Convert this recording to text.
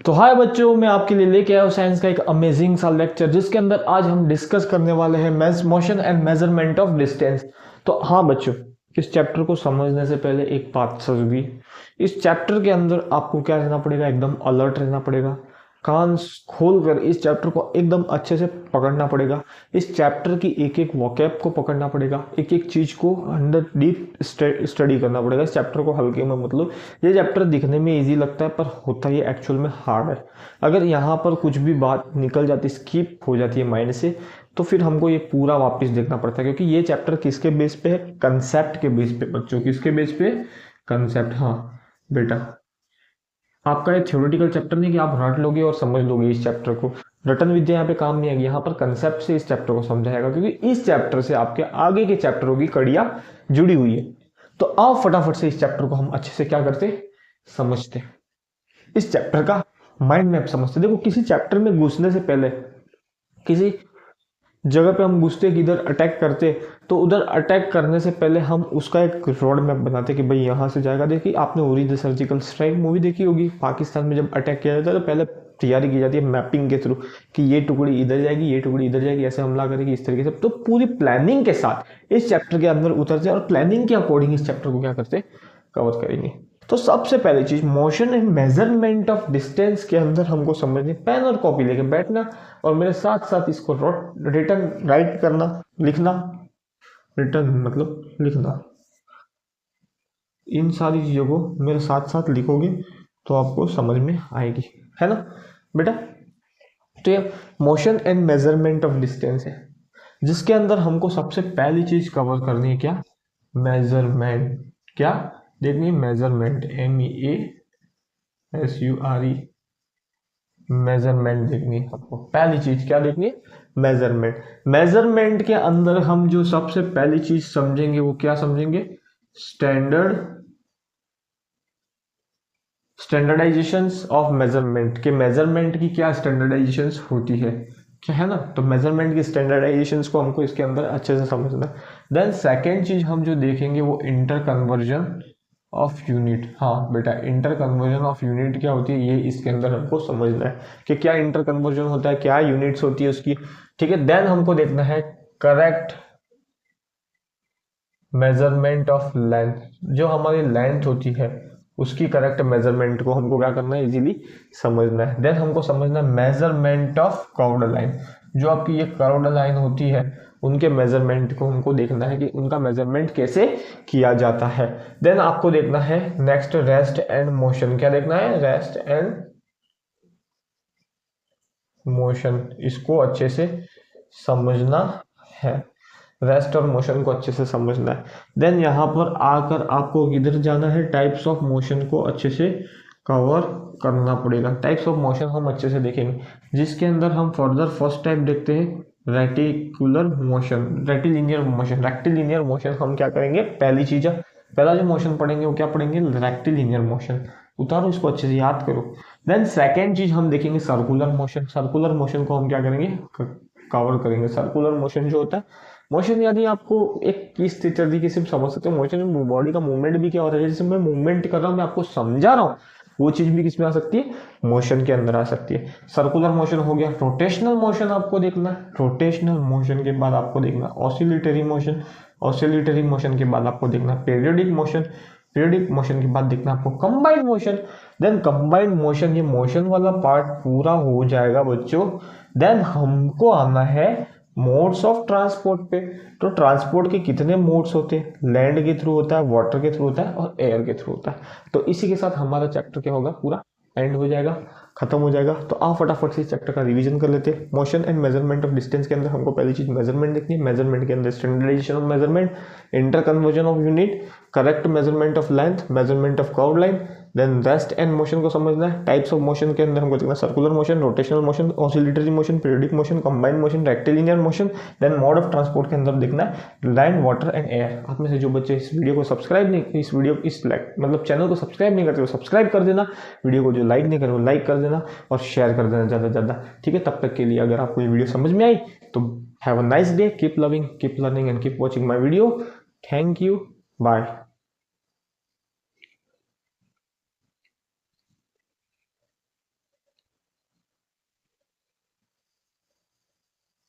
तो हाय बच्चों, मैं आपके लिए लेके आया हूँ साइंस का एक अमेजिंग सा लेक्चर जिसके अंदर आज हम डिस्कस करने वाले हैं motion and measurement of distance. तो हाँ बच्चों, इस चैप्टर को समझने से पहले एक बात जरूरी, इस चैप्टर के अंदर आपको क्या रहना पड़ेगा, एकदम अलर्ट रहना पड़ेगा। कान खोल कर इस चैप्टर को एकदम अच्छे से पकड़ना पड़ेगा। इस चैप्टर की एक एक वोकैब को पकड़ना पड़ेगा, एक एक चीज को अंडर डीप स्टडी करना पड़ेगा। इस चैप्टर को हल्के में मतलब, ये चैप्टर दिखने में इजी लगता है पर होता ये एक्चुअल में हार्ड है। अगर यहाँ पर कुछ भी बात निकल जाती, स्किप हो जाती है माइंड से, तो फिर हमको ये पूरा वापस देखना पड़ता है, क्योंकि ये चैप्टर किसके बेस पे है, कंसेप्ट के बेस पे। बच्चों किसके बेस पे, कंसेप्ट। हाँ बेटा, आपका ये थ्योरेटिकल चैप्टर नहीं कि आप रट लोगे और समझ लोगे इस चैप्टर को। रटन विद्या यहाँ पे काम नहीं आएगी, यहाँ पर कंसेप्ट से इस चैप्टर को समझाएगा, क्योंकि इस चैप्टर से आपके आगे के चैप्टरों की कड़ियां जुड़ी हुई है। तो आओ फटाफट से इस चैप्टर को हम अच्छे से क्या करते, समझते, इस चैप्टर का माइंड मैप समझते। देखो, किसी चैप्टर में घुसने से पहले, किसी जगह पे हम घुसते कि इधर अटैक करते, तो उधर अटैक करने से पहले हम उसका एक रोड मैप बनाते कि भाई यहाँ से जाएगा। देखिए, आपने Uri the surgical strike movie देखी होगी। पाकिस्तान में जब अटैक किया जाता है तो पहले तैयारी की जाती है मैपिंग के थ्रू कि ये टुकड़ी इधर जाएगी, ये टुकड़ी इधर जाएगी, ऐसे हमला करेगी, इस तरीके से। तो पूरी प्लानिंग के साथ इस चैप्टर के अंदर उतरते और प्लानिंग के अकॉर्डिंग इस चैप्टर को क्या करते, कवर करेंगे। तो सबसे पहली चीज, motion and measurement of distance के अंदर हमको समझनी, पेन और कॉपी लेके बैठना और मेरे साथ साथ इसको रिटर्न राइट करना, लिखना। रिटर्न मतलब लिखना। इन सारी चीजों को मेरे साथ साथ लिखोगे तो आपको समझ में आएगी, है ना बेटा। तो ये motion and measurement of distance है, जिसके अंदर हमको सबसे पहली चीज कवर करनी है क्या, मेजरमेंट। क्या देखनी है, मेजरमेंट, MEASURE, मेजरमेंट देखनी है आपको। पहली चीज क्या देखनी है, मेजरमेंट। मेजरमेंट के अंदर हम जो सबसे पहली चीज समझेंगे वो क्या समझेंगे, स्टैंडर्डाइजेशंस ऑफ मेजरमेंट के, मेजरमेंट की क्या स्टैंडर्डाइजेशंस होती है, क्या है ना। तो मेजरमेंट की स्टैंडर्डाइजेशंस को हमको इसके अंदर अच्छे से समझना है। देन सेकेंड चीज हम जो देखेंगे वो इंटर कन्वर्जन ऑफ यूनिट। हाँ बेटा, इंटर कन्वर्जन ऑफ यूनिट क्या होती है, ये इसके अंदर हमको समझना है कि क्या इंटर कन्वर्जन होता है, क्या यूनिट्स होती है उसकी, ठीक है। देन हमको देखना है करेक्ट मेजरमेंट ऑफ लेंथ, जो हमारी लेंथ होती है उसकी करेक्ट मेजरमेंट को हमको क्या करना है, इजीली समझना है। देन हमको समझना है मेजरमेंट ऑफ कर्व्ड लाइन, जो आपकी ये कर्व्ड लाइन होती है उनके मेजरमेंट को हमको देखना है कि उनका मेजरमेंट कैसे किया जाता है। देन आपको देखना है नेक्स्ट रेस्ट एंड मोशन। क्या देखना है, रेस्ट एंड मोशन, इसको अच्छे से समझना है, रेस्ट और मोशन को अच्छे से समझना है। देन यहाँ पर आकर आपको किधर जाना है, टाइप्स ऑफ मोशन को अच्छे से कवर करना पड़ेगा। टाइप्स ऑफ मोशन हम अच्छे से देखेंगे, जिसके अंदर हम फर्दर फर्स्ट टाइप देखते हैं reticular motion, rectilinear motion. Rectilinear motion हम क्या करेंगे, पहली चीज, पहला जो मोशन पढ़ेंगे वो क्या पढ़ेंगे, रेक्टिलिनियर मोशन। उतारो इसको अच्छे से, याद करो। देन सेकेंड चीज हम देखेंगे सर्कुलर मोशन। सर्कुलर मोशन को हम क्या करेंगे, कवर करेंगे। सर्कुलर मोशन जो होता है, मोशन यानी आपको एक किस तरीके से समझ सकते हो, मोशन बॉडी का मूवमेंट भी क्या हो रहा है, जैसे मैं मूवमेंट कर रहा हूँ, मैं आपको समझा रहा हूँ, वो चीज भी किसमें आ सकती है, मोशन के अंदर आ सकती है। सर्कुलर मोशन हो गया। रोटेशनल मोशन आपको देखना है, रोटेशनल मोशन के बाद आपको देखना ऑसिलेटरी मोशन, ऑसिलेटरी मोशन के बाद आपको देखना पीरियोडिक मोशन, पीरियोडिक मोशन के बाद देखना आपको combined motion. Then combined motion, ये मोशन वाला पार्ट पूरा हो जाएगा बच्चों। देन हमको आना है मोड्स ऑफ ट्रांसपोर्ट पे। तो ट्रांसपोर्ट के कितने मोड्स होते हैं, लैंड के थ्रू होता है, वाटर के थ्रू होता है और एयर के थ्रू होता है। तो इसी के साथ हमारा चैप्टर क्या होगा, पूरा एंड हो जाएगा, खत्म हो जाएगा। तो आप फटाफट से इस चैप्टर का रिवीजन कर लेते हैं। Motion and measurement of distance के अंदर हमको पहली चीज मेजरमेंट देखनी है। मेजरमेंट के अंदर standardisation of measurement, inter conversion of unit, correct measurement of length, measurement of curved line. Then rest and motion को समझना है। टाइप्स ऑफ मोशन के अंदर हमको देखना circular motion, rotational motion, oscillatory motion, periodic motion, combined motion, rectilinear motion. Then mode of transport के अंदर देखना है लैंड, वाटर एंड एयर। आप में से जो बच्चे इस वीडियो को सब्सक्राइब नहीं, इस वीडियो इस मतलब चैनल को सब्सक्राइब नहीं करते हो, सब्सक्राइब कर देना। वीडियो को जो लाइक नहीं करे वो लाइक कर देना और शेयर कर देना ज़्यादा से ज़्यादा, ठीक है। तब तक के लिए अगर आपको ये वीडियो समझ में आई तो have a nice day, keep loving, keep learning and keep watching my video. Thank you, bye.